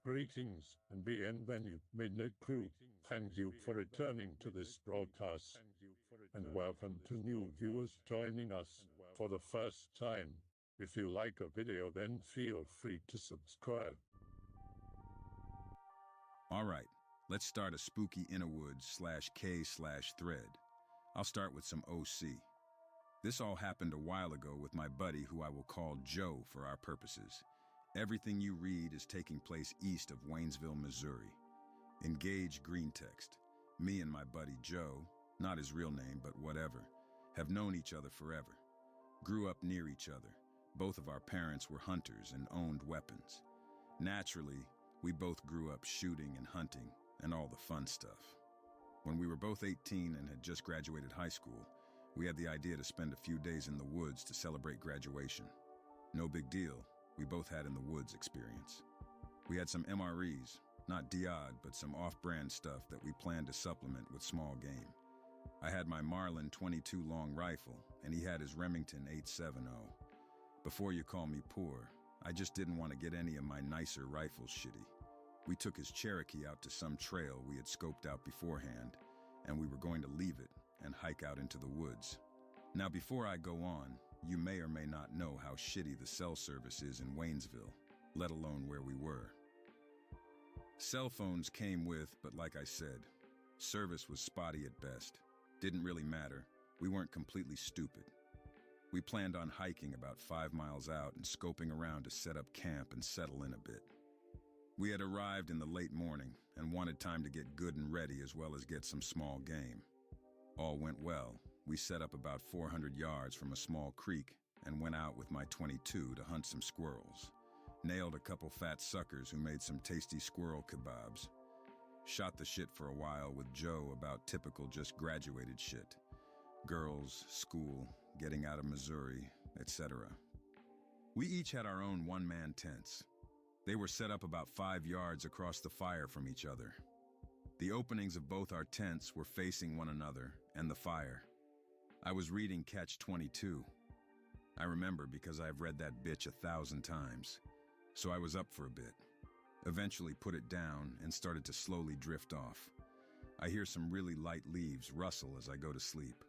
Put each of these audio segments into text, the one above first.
Greetings and bienvenue, Midnight Crew. Thank you for returning to this broadcast, and welcome to new viewers joining us for the first time. If you like a video, then feel free to subscribe. Alright, let's start a spooky Innerwoods/K/thread. I'll start with some OC. This all happened a while ago with my buddy who I will call Joe for our purposes. Everything you read is taking place east of Waynesville, Missouri. Engage green text. Me and my buddy Joe, not his real name but whatever, have known each other forever. Grew up near each other. Both of our parents were hunters and owned weapons. Naturally, we both grew up shooting and hunting and all the fun stuff. When we were both 18 and had just graduated high school, we had the idea to spend a few days in the woods to celebrate graduation. No big deal, we both had in the woods experience. We had some MREs, not Diod, but some off-brand stuff that we planned to supplement with small game. I had my Marlin 22 long rifle, and he had his Remington 870. Before you call me poor, I just didn't want to get any of my nicer rifles shitty. We took his Cherokee out to some trail we had scoped out beforehand, and we were going to leave it and hike out into the woods. Now, before I go on, you may or may not know how shitty the cell service is in Waynesville, let alone where we were. Cell phones came with, but like I said, service was spotty at best. Didn't really matter. We weren't completely stupid. We planned on hiking about 5 miles out and scoping around to set up camp and settle in a bit. We had arrived in the late morning and wanted time to get good and ready as well as get some small game. All went well. We set up about 400 yards from a small creek and went out with my 22 to hunt some squirrels. Nailed a couple fat suckers who made some tasty squirrel kebabs. Shot the shit for a while with Joe about typical just graduated shit. Girls, school, getting out of Missouri, etc. We each had our own one-man tents. They were set up about 5 yards across the fire from each other. The openings of both our tents were facing one another and the fire. I was reading Catch-22. I remember because I've read that bitch 1,000 times. So I was up for a bit. Eventually put it down and started to slowly drift off. I hear some really light leaves rustle as I go to sleep.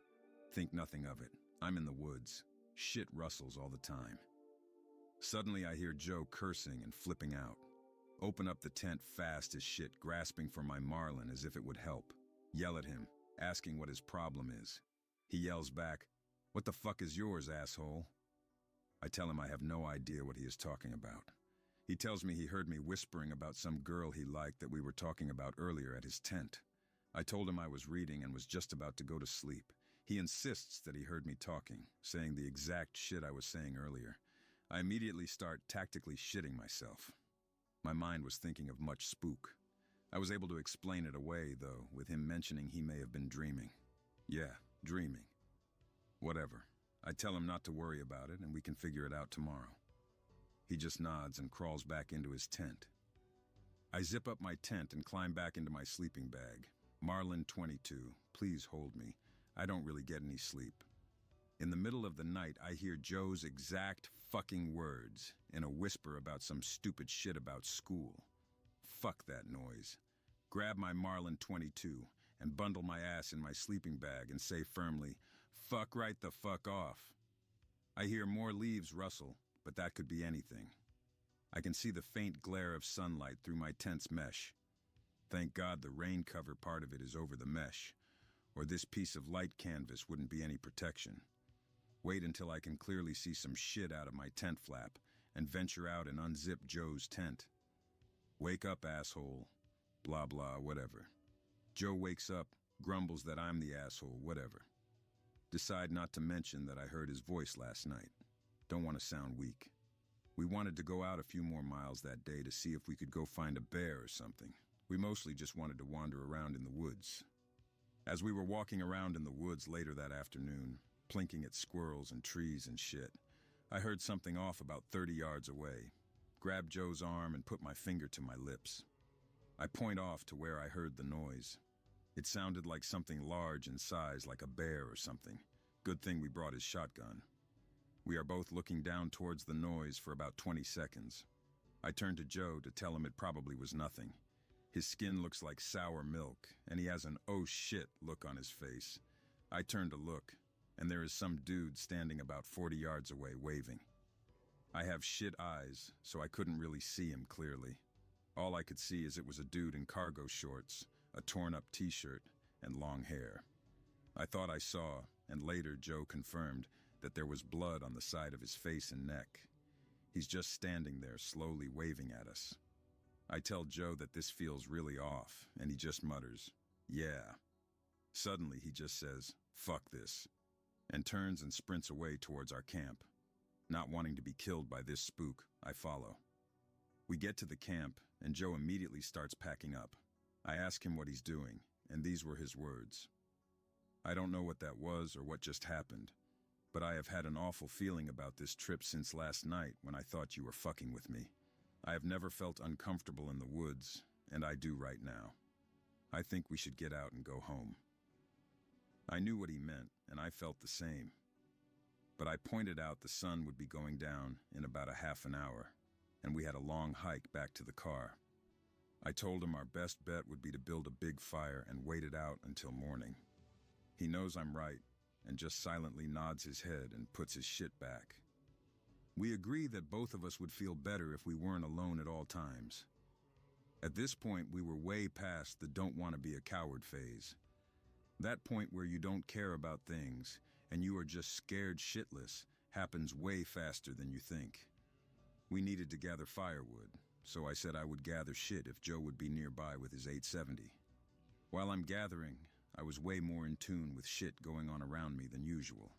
Think nothing of it. I'm in the woods. Shit rustles all the time. Suddenly I hear Joe cursing and flipping out. Open up the tent fast as shit, grasping for my Marlin as if it would help. Yell at him, asking what his problem is. He yells back, "What the fuck is yours, asshole?" I tell him I have no idea what he is talking about. He tells me he heard me whispering about some girl he liked that we were talking about earlier at his tent. I told him I was reading and was just about to go to sleep. He insists that he heard me talking, saying the exact shit I was saying earlier. I immediately start tactically shitting myself. My mind was thinking of much spook. I was able to explain it away, though, with him mentioning he may have been dreaming. Yeah, dreaming. Whatever. I tell him not to worry about it and we can figure it out tomorrow. He just nods and crawls back into his tent. I zip up my tent and climb back into my sleeping bag. Marlin 22, please hold me. I don't really get any sleep. In the middle of the night, I hear Joe's exact fucking words in a whisper about some stupid shit about school. Fuck that noise. Grab my Marlin 22 and bundle my ass in my sleeping bag and say firmly, "Fuck right the fuck off." I hear more leaves rustle, but that could be anything. I can see the faint glare of sunlight through my tent's mesh. Thank God the rain cover part of it is over the mesh, or this piece of light canvas wouldn't be any protection. Wait until I can clearly see some shit out of my tent flap and venture out and unzip Joe's tent. "Wake up, asshole." Blah blah, whatever. Joe wakes up, grumbles that I'm the asshole, whatever. Decide not to mention that I heard his voice last night. Don't want to sound weak. We wanted to go out a few more miles that day to see if we could go find a bear or something. We mostly just wanted to wander around in the woods. As we were walking around in the woods later that afternoon, plinking at squirrels and trees and shit, I heard something off about 30 yards away. Grabbed Joe's arm and put my finger to my lips. I point off to where I heard the noise. It sounded like something large in size, like a bear or something. Good thing we brought his shotgun. We are both looking down towards the noise for about 20 seconds. I turned to Joe to tell him it probably was nothing. His skin looks like sour milk, and he has an "oh shit" look on his face. I turned to look, and there is some dude standing about 40 yards away waving. I have shit eyes, so I couldn't really see him clearly. All I could see is it was a dude in cargo shorts, a torn-up t-shirt, and long hair. I thought I saw, and later Joe confirmed, that there was blood on the side of his face and neck. He's just standing there, slowly waving at us. I tell Joe that this feels really off, and he just mutters, "Yeah." Suddenly he just says, "Fuck this," and turns and sprints away towards our camp. Not wanting to be killed by this spook, I follow. We get to the camp, and Joe immediately starts packing up. I ask him what he's doing, and these were his words. "I don't know what that was or what just happened, but I have had an awful feeling about this trip since last night when I thought you were fucking with me. I have never felt uncomfortable in the woods, and I do right now. I think we should get out and go home." I knew what he meant, and I felt the same. But I pointed out the sun would be going down in about a half an hour, and we had a long hike back to the car. I told him our best bet would be to build a big fire and wait it out until morning. He knows I'm right, and just silently nods his head and puts his shit back. We agree that both of us would feel better if we weren't alone at all times. At this point, we were way past the don't want to be a coward phase. That point where you don't care about things, and you are just scared shitless, happens way faster than you think. We needed to gather firewood, so I said I would gather shit if Joe would be nearby with his 870. While I'm gathering, I was way more in tune with shit going on around me than usual.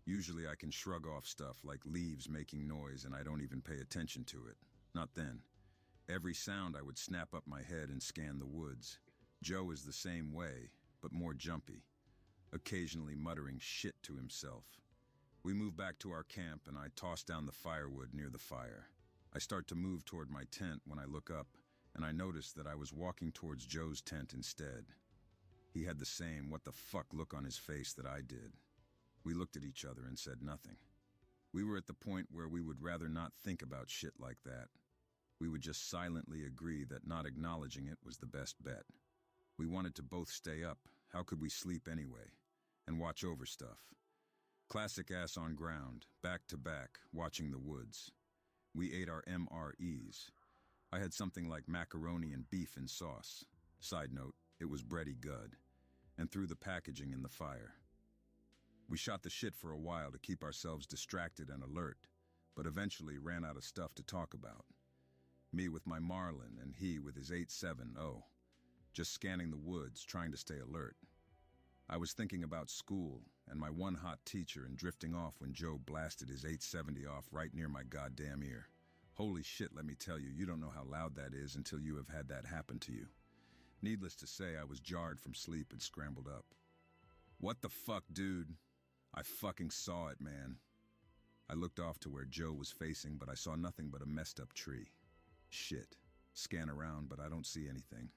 Usually I can shrug off stuff like leaves making noise and I don't even pay attention to it. Not then. Every sound I would snap up my head and scan the woods. Joe is the same way, but more jumpy, occasionally muttering shit to himself. We move back to our camp and I toss down the firewood near the fire. I start to move toward my tent when I look up, and I notice that I was walking towards Joe's tent instead. He had the same what the fuck look on his face that I did. We looked at each other and said nothing. We were at the point where we would rather not think about shit like that. We would just silently agree that not acknowledging it was the best bet. We wanted to both stay up, how could we sleep anyway, and watch over stuff. Classic ass on ground, back to back, watching the woods. We ate our MREs. I had something like macaroni and beef in sauce. Side note, it was bready good. And threw the packaging in the fire. We shot the shit for a while to keep ourselves distracted and alert, but eventually ran out of stuff to talk about. Me with my Marlin and he with his 870, just scanning the woods, trying to stay alert. I was thinking about school and my one hot teacher and drifting off when Joe blasted his 870 off right near my goddamn ear. Holy shit, let me tell you, you don't know how loud that is until you have had that happen to you. Needless to say, I was jarred from sleep and scrambled up. What the fuck, dude? I fucking saw it, man. I looked off to where Joe was facing, but I saw nothing but a messed up tree. Shit. Scan around, but I don't see anything.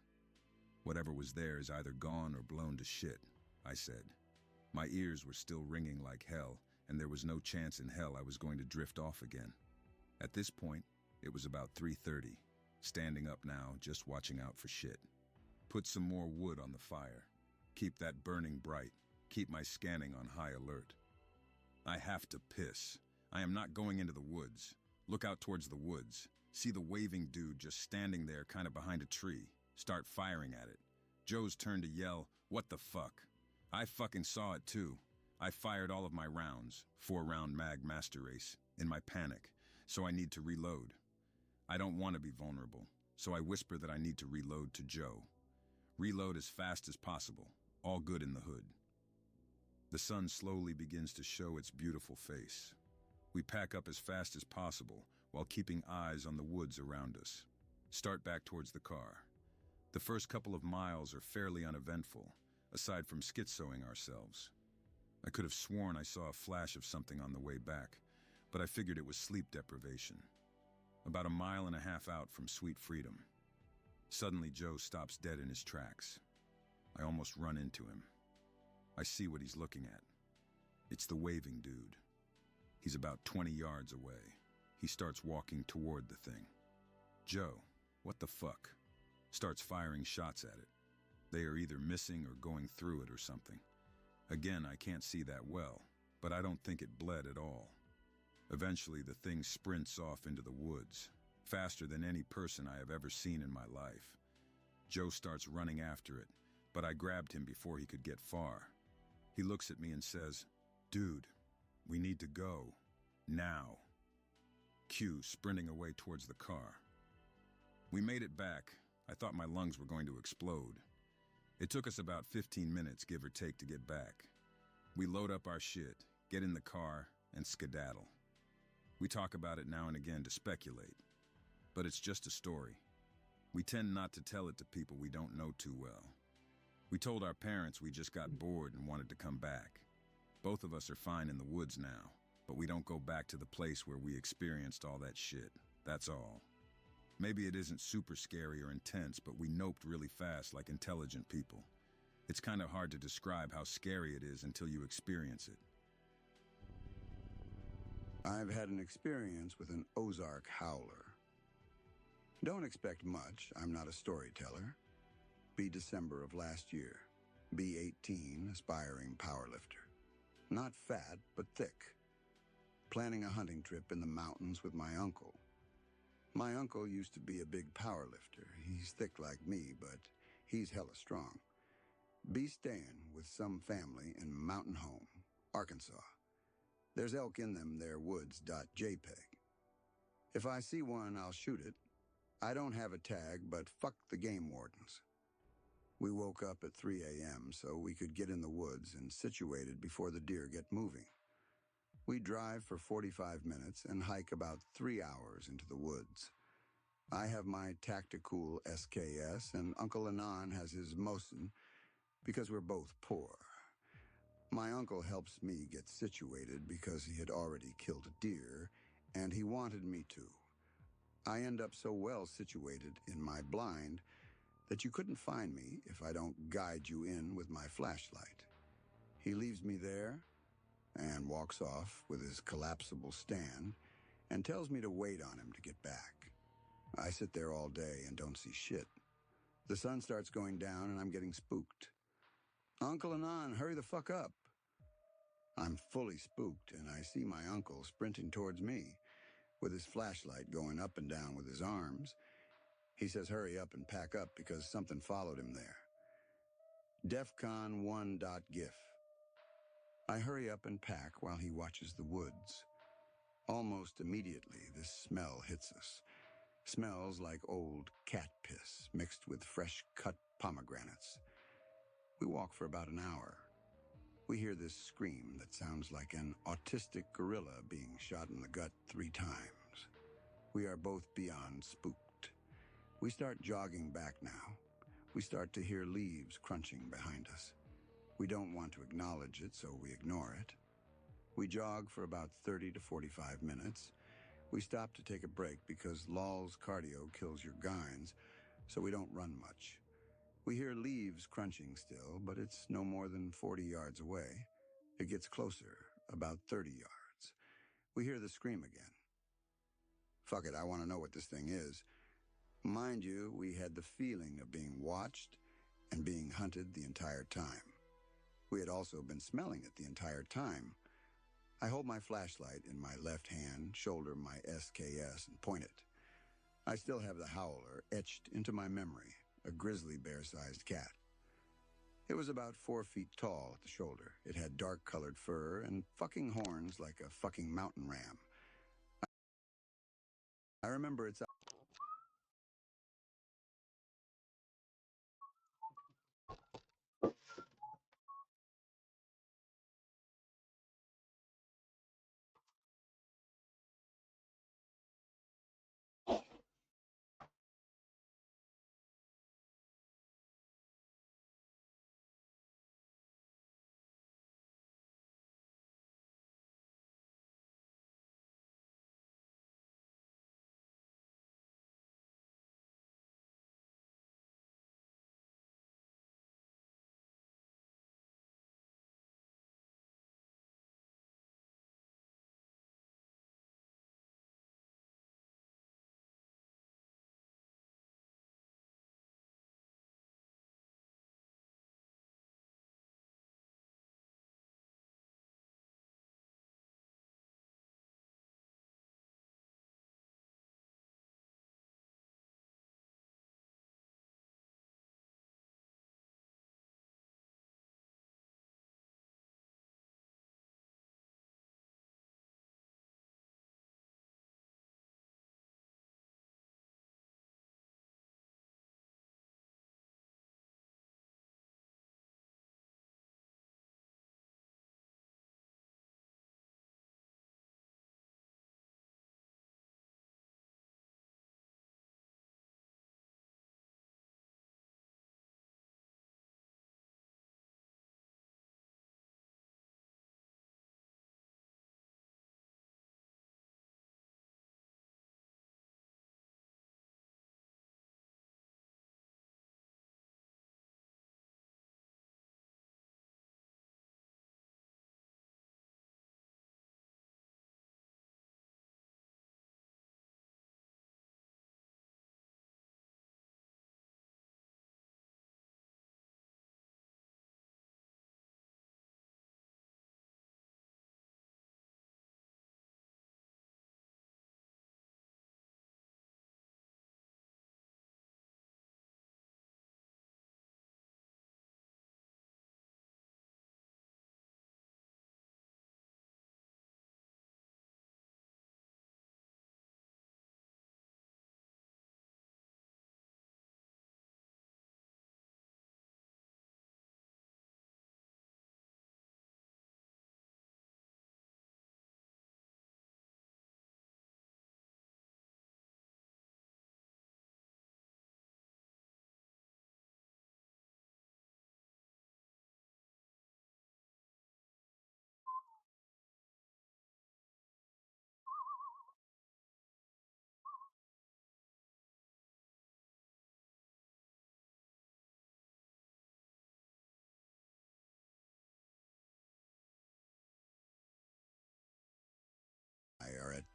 Whatever was there is either gone or blown to shit, I said. My ears were still ringing like hell, and there was no chance in hell I was going to drift off again. At this point, it was about 3:30. Standing up now, just watching out for shit. Put some more wood on the fire. Keep that burning bright. Keep my scanning on high alert. I have to piss. I am not going into the woods. Look out towards the woods. See the waving dude just standing there kind of behind a tree. Start firing at it. Joe's turn to yell, "What the fuck?" I fucking saw it too. I fired all of my rounds, 4-round mag master race, in my panic, so I need to reload. I don't want to be vulnerable, so I whisper that I need to reload to Joe. Reload as fast as possible, all good in the hood. The sun slowly begins to show its beautiful face. We pack up as fast as possible while keeping eyes on the woods around us. Start back towards the car. The first couple of miles are fairly uneventful, aside from schizoing ourselves. I could have sworn I saw a flash of something on the way back, but I figured it was sleep deprivation. About a mile and a half out from Sweet Freedom. Suddenly Joe stops dead in his tracks. I almost run into him. I see what he's looking at. It's the waving dude. He's about 20 yards away. He starts walking toward the thing. Joe, what the fuck? Starts firing shots at it. They are either missing or going through it or something. Again, I can't see that well, but I don't think it bled at all. Eventually, the thing sprints off into the woods, faster than any person I have ever seen in my life. Joe starts running after it, but I grabbed him before he could get far. He looks at me and says, "Dude, we need to go. Now." Q sprinting away towards the car. We made it back. I thought my lungs were going to explode. It took us about 15 minutes, give or take, to get back. We load up our shit, get in the car, and skedaddle. We talk about it now and again to speculate, but it's just a story. We tend not to tell it to people we don't know too well. We told our parents we just got bored and wanted to come back. Both of us are fine in the woods now, but we don't go back to the place where we experienced all that shit. That's all. Maybe it isn't super scary or intense, but we noped really fast like intelligent people. It's kind of hard to describe how scary it is until you experience it. I've had an experience with an Ozark howler. Don't expect much, I'm not a storyteller. Be December of last year. Be 18, aspiring powerlifter. Not fat, but thick. Planning a hunting trip in the mountains with my uncle. My uncle used to be a big powerlifter. He's thick like me, but he's hella strong. Be staying with some family in Mountain Home, Arkansas. There's elk in them there woods.jpg. If I see one, I'll shoot it. I don't have a tag, but fuck the game wardens. We woke up at 3 a.m. so we could get in the woods and situated before the deer get moving. We drive for 45 minutes and hike about 3 hours into the woods. I have my Tacticool SKS and Uncle Anon has his Mosin because we're both poor. My uncle helps me get situated because he had already killed a deer and he wanted me to. I end up so well situated in my blind that you couldn't find me if I don't guide you in with my flashlight. He leaves me there and walks off with his collapsible stand and tells me to wait on him to get back. I sit there all day and don't see shit. The sun starts going down and I'm getting spooked. Uncle Anon, hurry the fuck up. I'm fully spooked and I see my uncle sprinting towards me with his flashlight going up and down with his arms. He says hurry up and pack up because something followed him there. DEFCON1.gif. I hurry up and pack while he watches the woods. Almost immediately, this smell hits us. Smells like old cat piss mixed with fresh-cut pomegranates. We walk for about an hour. We hear this scream that sounds like an autistic gorilla being shot in the gut 3 times. We are both beyond spooked. We start jogging back now. We start to hear leaves crunching behind us. We don't want to acknowledge it, so we ignore it. We jog for about 30 to 45 minutes. We stop to take a break because Lol's cardio kills your gines, so we don't run much. We hear leaves crunching still, but it's no more than 40 yards away. It gets closer, about 30 yards. We hear the scream again. Fuck it, I want to know what this thing is. Mind you, we had the feeling of being watched and being hunted the entire time. We had also been smelling it the entire time. I hold my flashlight in my left hand, shoulder my SKS, and point it. I still have the howler etched into my memory, a grizzly bear-sized cat. It was about 4 feet tall at the shoulder. It had dark-colored fur and fucking horns like a fucking mountain ram. I remember its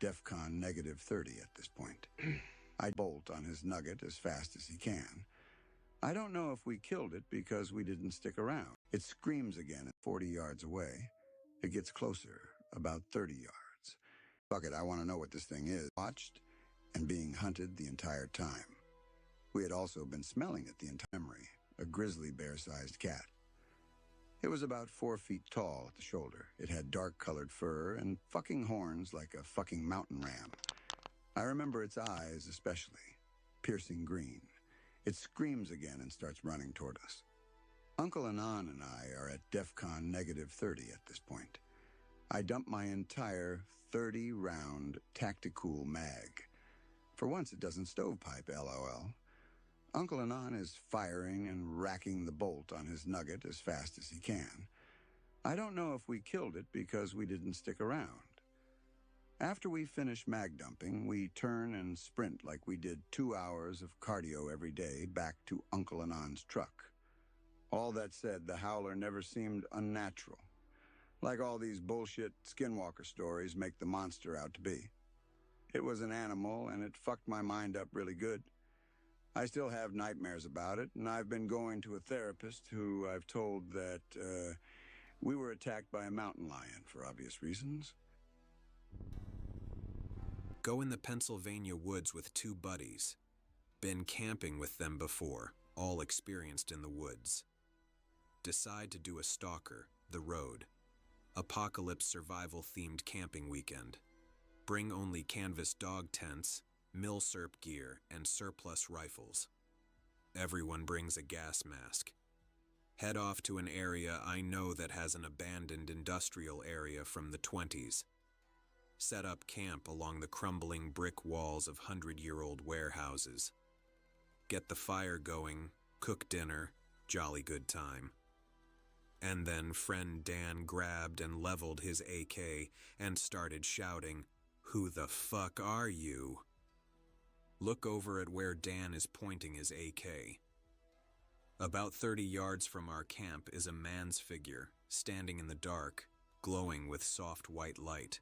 DEFCON -30 at this point. I bolt on his nugget as fast as he can. I don't know if we killed it because we didn't stick around. It screams again at 40 yards away. It gets closer, about 30 yards. Fuck it, I want to know what this thing is. Watched and being hunted the entire time. We had also been smelling it the entire memory, a grizzly bear-sized cat. It was about 4 feet tall at the shoulder. It had dark-colored fur and fucking horns like a fucking mountain ram. I remember its eyes especially, piercing green. It screams again and starts running toward us. Uncle Anon and I are at DEFCON -30 at this point. I dump my entire 30-round Tacticool mag. For once, it doesn't stovepipe, LOL. Uncle Anon is firing and racking the bolt on his nugget as fast as he can. I don't know if we killed it because we didn't stick around. After we finish mag dumping, we turn and sprint like we did 2 hours of cardio every day back to Uncle Anon's truck. All that said, the howler never seemed unnatural, like all these bullshit skinwalker stories make the monster out to be. It was an animal, and it fucked my mind up really good. I still have nightmares about it, and I've been going to a therapist who I've told that we were attacked by a mountain lion for obvious reasons. Go in the Pennsylvania woods with 2 buddies. Been camping with them before, all experienced in the woods. Decide to do a stalker, the road. Apocalypse survival-themed camping weekend. Bring only canvas dog tents, milsurp gear, and surplus rifles. Everyone brings a gas mask. Head off to an area I know that has an abandoned industrial area from the 20s. Set up camp along the crumbling brick walls of 100-year-old warehouses. Get the fire going, cook dinner, jolly good time. And then friend Dan grabbed and leveled his AK and started shouting, "Who the fuck are you?" Look over at where Dan is pointing his AK. About 30 yards from our camp is a man's figure, standing in the dark, glowing with soft white light.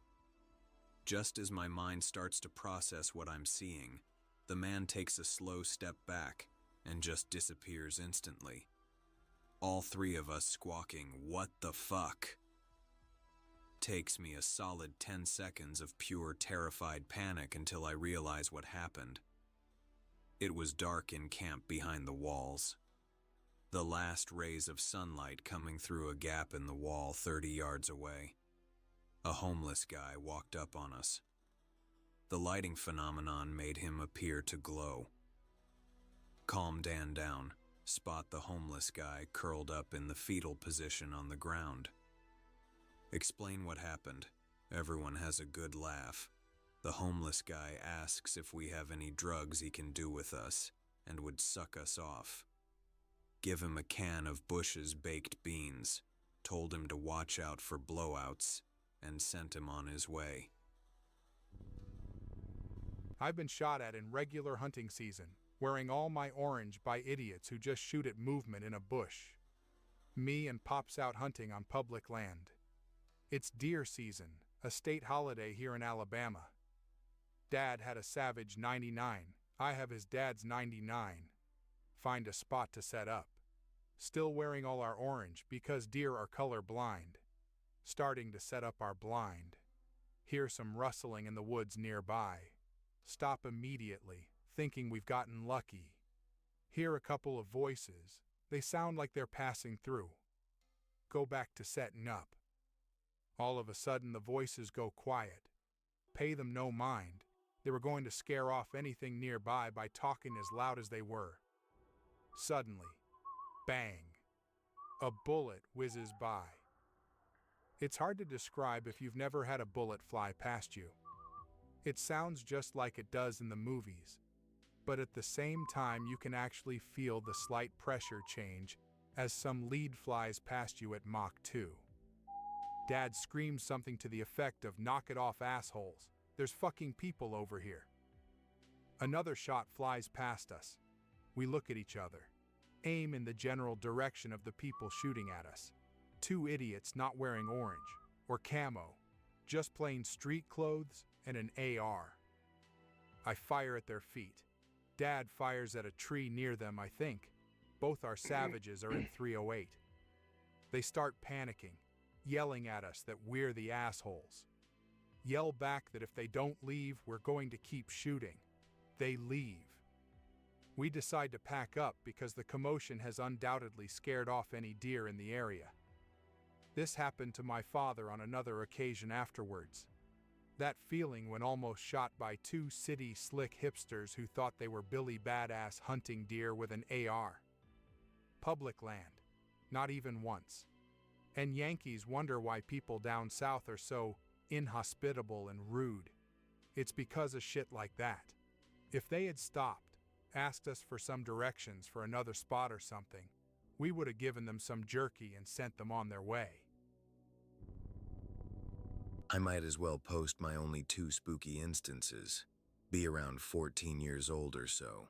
Just as my mind starts to process what I'm seeing, the man takes a slow step back and just disappears instantly. All 3 of us squawking, "What the fuck?" Takes me a solid 10 seconds of pure terrified panic until I realize what happened. It was dark in camp behind the walls. The last rays of sunlight coming through a gap in the wall 30 yards away. A homeless guy walked up on us. The lighting phenomenon made him appear to glow. Calm Dan down. Spot the homeless guy curled up in the fetal position on the ground. Explain what happened. Everyone has a good laugh. The homeless guy asks if we have any drugs he can do with us and would suck us off. Give him a can of Bush's baked beans, told him to watch out for blowouts, and sent him on his way. I've been shot at in regular hunting season, wearing all my orange by idiots who just shoot at movement in a bush. Me and Pops out hunting on public land. It's deer season, a state holiday here in Alabama. Dad had a Savage 99. I have his dad's 99. Find a spot to set up. Still wearing all our orange because deer are color blind. Starting to set up our blind. Hear some rustling in the woods nearby. Stop immediately, thinking we've gotten lucky. Hear a couple of voices. They sound like they're passing through. Go back to setting up. All of a sudden the voices go quiet. Pay them no mind. They were going to scare off anything nearby by talking as loud as they were. Suddenly, bang! A bullet whizzes by. It's hard to describe if you've never had a bullet fly past you. It sounds just like it does in the movies, but at the same time you can actually feel the slight pressure change as some lead flies past you at Mach 2. Dad screams something to the effect of "Knock it off, assholes. There's fucking people over here." Another shot flies past us. We look at each other. Aim in the general direction of the people shooting at us. 2 idiots not wearing orange or camo, just plain street clothes and an AR. I fire at their feet. Dad fires at a tree near them, I think. Both our savages are in 308. They start panicking, yelling at us that we're the assholes. Yell back that if they don't leave, we're going to keep shooting. They leave. We decide to pack up because the commotion has undoubtedly scared off any deer in the area. This happened to my father on another occasion afterwards. That feeling when almost shot by two city slick hipsters who thought they were Billy Badass hunting deer with an AR. Public land, not even once. And Yankees wonder why people down south are so inhospitable and rude. It's because of shit like that. If they had stopped, asked us for some directions for another spot or something, we would have given them some jerky and sent them on their way. I might as well post my only 2 spooky instances. Be around 14 years old or so.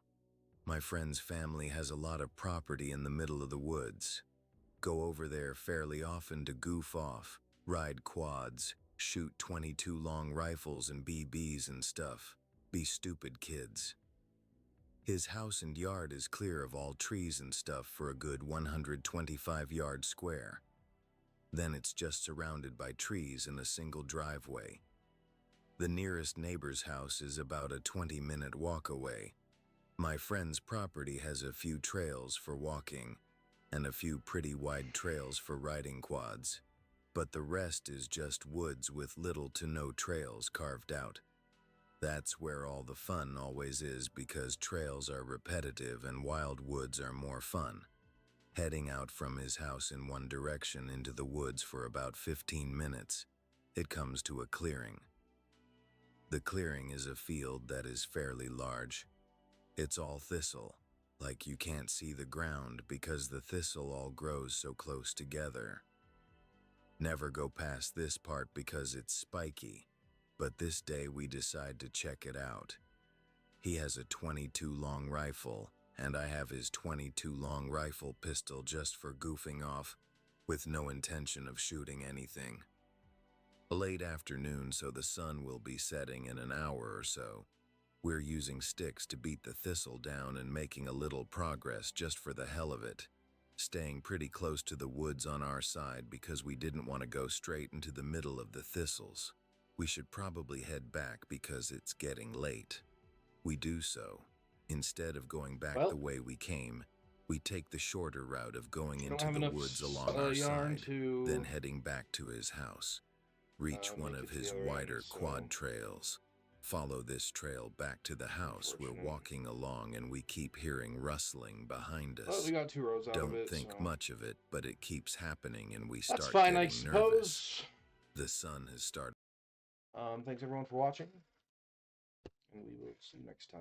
My friend's family has a lot of property in the middle of the woods. Go over there fairly often to goof off, ride quads, shoot 22 long rifles and BBs and stuff. Be stupid kids. His house and yard is clear of all trees and stuff for a good 125 yards square. Then it's just surrounded by trees and a single driveway. The nearest neighbor's house is about a 20-minute walk away. My friend's property has a few trails for walking and a few pretty wide trails for riding quads, but the rest is just woods with little to no trails carved out. That's where all the fun always is because trails are repetitive and wild woods are more fun. Heading out from his house in one direction into the woods for about 15 minutes, it comes to a clearing. The clearing is a field that is fairly large. It's all thistle, like you can't see the ground because the thistle all grows so close together. Never go past this part because it's spiky, but this day we decide to check it out. He has a .22 long rifle, and I have his .22 long rifle pistol just for goofing off, with no intention of shooting anything. Late afternoon, so the sun will be setting in an hour or so. We're using sticks to beat the thistle down and making a little progress just for the hell of it, staying pretty close to the woods on our side because we didn't want to go straight into the middle of the thistles. We should probably head back because it's getting late. We do so. Instead of going back the way we came, we take the shorter route of going into the woods along our side, then heading back to his house. Reach one of his wider quad trails. Follow this trail back to the house. We're walking along and we keep hearing rustling behind us. Well, we got 2 rows out of it. Don't think much of it, but it keeps happening and we start That's fine, I getting suppose. nervous. The sun has started. Thanks everyone for watching, and we will see you next time.